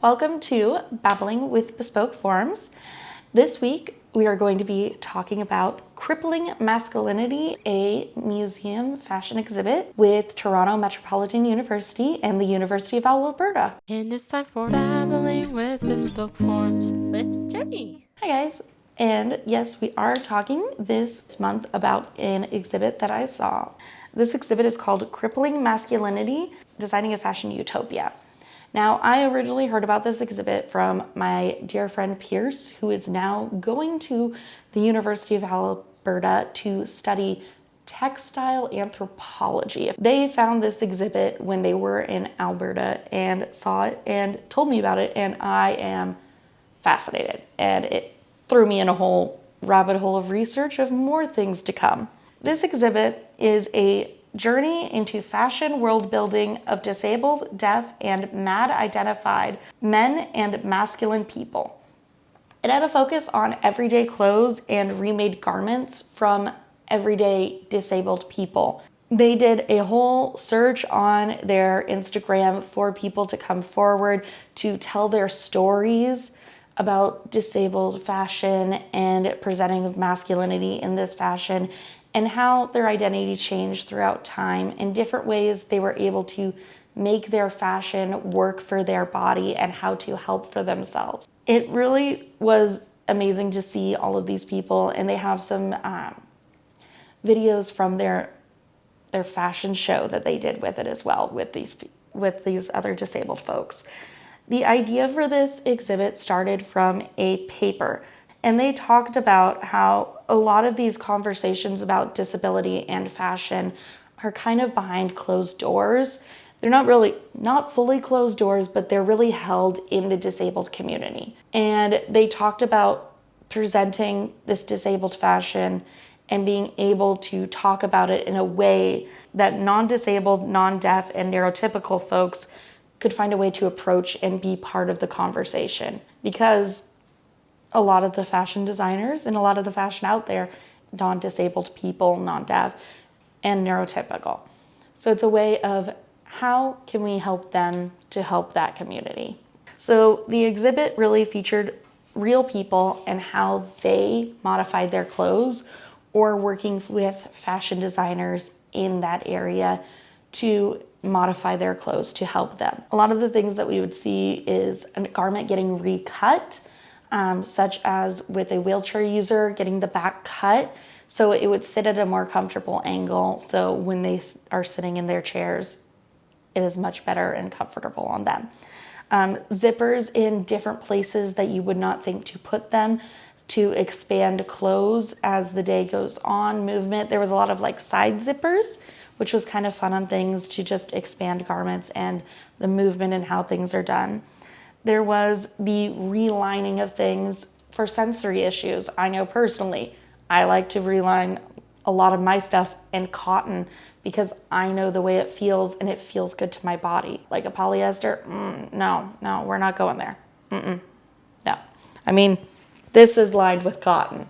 Welcome to Babbling with BespokeForms. This week we are going to be talking about Cripping Masculinity, a museum fashion exhibit with Toronto Metropolitan University and the University of Alberta. And it's time for Babbling with BespokeForms with Jenny. Hi guys, and yes, we are talking this month about an exhibit that I saw. This exhibit is called Cripping Masculinity, Designing a Fashion Utopia. Now, I originally heard about this exhibit from my dear friend Pierce, who is now going to the University of Alberta to study textile anthropology. They found this exhibit when they were in Alberta and saw it and told me about it, and I am fascinated. And it threw me in a whole rabbit hole of research of more things to come. This exhibit is a journey into fashion world building of disabled, deaf, and mad identified men and masculine people. It had a focus on everyday clothes and remade garments from everyday disabled people. They did a whole search on their Instagram for people to come forward to tell their stories about disabled fashion and presenting of masculinity in this fashion, and how their identity changed throughout time in different ways they were able to make their fashion work for their body and how to help for themselves. It really was amazing to see all of these people, and they have some videos from their fashion show that they did with it as well, with these other disabled folks. The idea for this exhibit started from a paper, and they talked about how a lot of these conversations about disability and fashion are kind of behind closed doors. They're not fully closed doors, but they're really held in the disabled community. And they talked about presenting this disabled fashion and being able to talk about it in a way that non-disabled, non-deaf, and neurotypical folks could find a way to approach and be part of the conversation. Because a lot of the fashion designers and a lot of the fashion out there, non-disabled people, non-deaf, and neurotypical. So it's a way of how can we help them to help that community. So the exhibit really featured real people and how they modified their clothes or working with fashion designers in that area to modify their clothes to help them. A lot of the things that we would see is a garment getting recut, such as with a wheelchair user getting the back cut so it would sit at a more comfortable angle, so when they are sitting in their chairs it is much better and comfortable on them. Zippers in different places that you would not think to put them to expand clothes as the day goes on. Movement, there was a lot of like side zippers, which was kind of fun on things to just expand garments and the movement and how things are done. There was the relining of things for sensory issues. I know personally, I like to reline a lot of my stuff in cotton because I know the way it feels and it feels good to my body. Like a polyester, no, we're not going there. No. I mean, this is lined with cotton.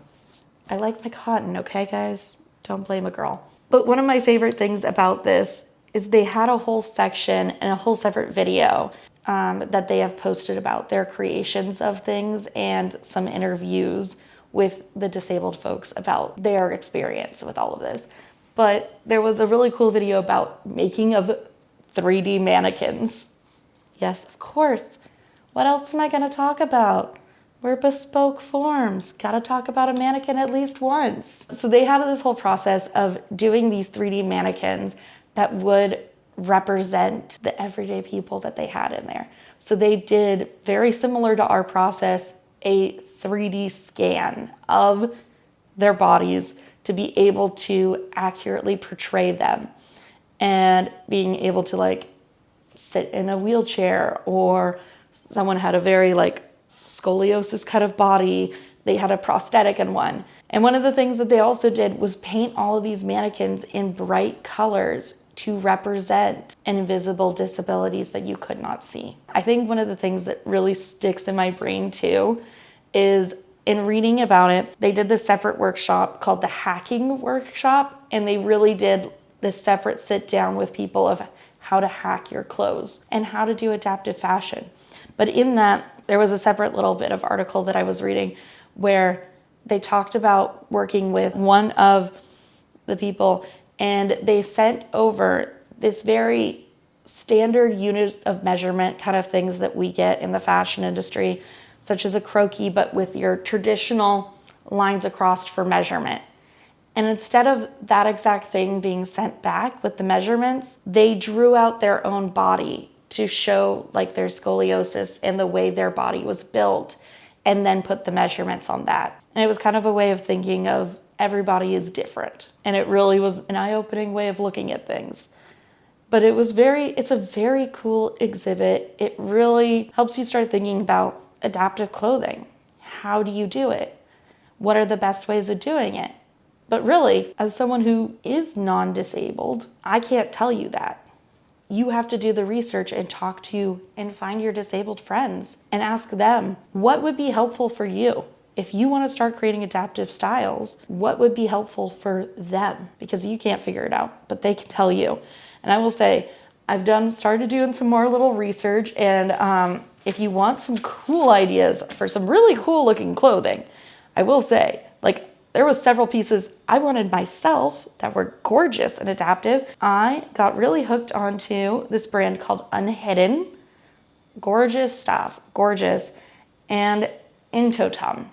I like my cotton, okay, guys? Don't blame a girl. But one of my favorite things about this is they had a whole section and a whole separate video that they have posted about their creations of things and some interviews with the disabled folks about their experience with all of this. But there was a really cool video about making of 3D mannequins. Yes, of course. What else am I going to talk about? We're BespokeForms. Gotta talk about a mannequin at least once. So they had this whole process of doing these 3D mannequins that would represent the everyday people that they had in there. So they did, very similar to our process, a 3D scan of their bodies to be able to accurately portray them, and being able to like sit in a wheelchair, or someone had a very like scoliosis kind of body, they had a prosthetic in one. And one of the things that they also did was paint all of these mannequins in bright colors to represent invisible disabilities that you could not see. I think one of the things that really sticks in my brain too is, in reading about it, they did this separate workshop called the hacking workshop, and they really did this separate sit down with people of how to hack your clothes and how to do adaptive fashion. But in that, there was a separate little bit of article that I was reading where they talked about working with one of the people, and they sent over this very standard unit of measurement kind of things that we get in the fashion industry, such as a croquis, but with your traditional lines across for measurement. And instead of that exact thing being sent back with the measurements, they drew out their own body to show like their scoliosis and the way their body was built, and then put the measurements on that. And it was kind of a way of thinking of everybody is different. And it really was an eye-opening way of looking at things. But it's a very cool exhibit. It really helps you start thinking about adaptive clothing. How do you do it? What are the best ways of doing it? But really, as someone who is non-disabled, I can't tell you that. You have to do the research and talk to and find your disabled friends and ask them what would be helpful for you. If you want to start creating adaptive styles, what would be helpful for them? Because you can't figure it out, but they can tell you. And I will say, I've started doing some more little research, and if you want some cool ideas for some really cool looking clothing, I will say, like, there was several pieces I wanted myself that were gorgeous and adaptive. I got really hooked onto this brand called Unhidden. Gorgeous stuff, gorgeous. And Intotum.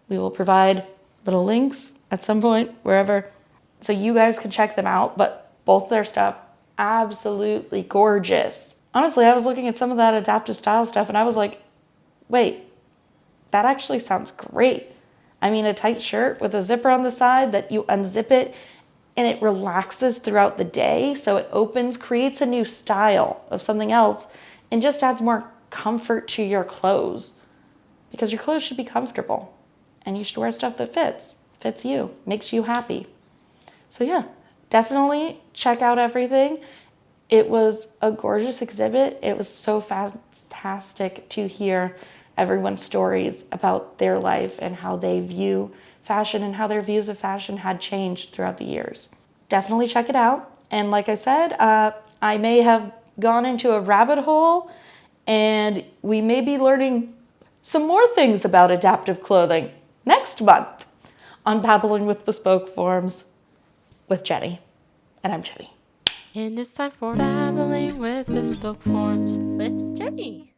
We will provide little links at some point, wherever, so you guys can check them out. But both their stuff, absolutely gorgeous. Honestly, I was looking at some of that adaptive style stuff and I was like, wait, that actually sounds great. I mean, a tight shirt with a zipper on the side that you unzip it and it relaxes throughout the day. So it opens, creates a new style of something else, and just adds more comfort to your clothes, because your clothes should be comfortable and you should wear stuff that fits you, makes you happy. So yeah, definitely check out everything. It was a gorgeous exhibit. It was so fantastic to hear everyone's stories about their life and how they view fashion and how their views of fashion had changed throughout the years. Definitely check it out. And like I said, I may have gone into a rabbit hole, and we may be learning some more things about adaptive clothing next month on Babbling with Bespoke Forms with Jenny. And I'm Jenny. And it's time for Babbling with Bespoke Forms with Jenny.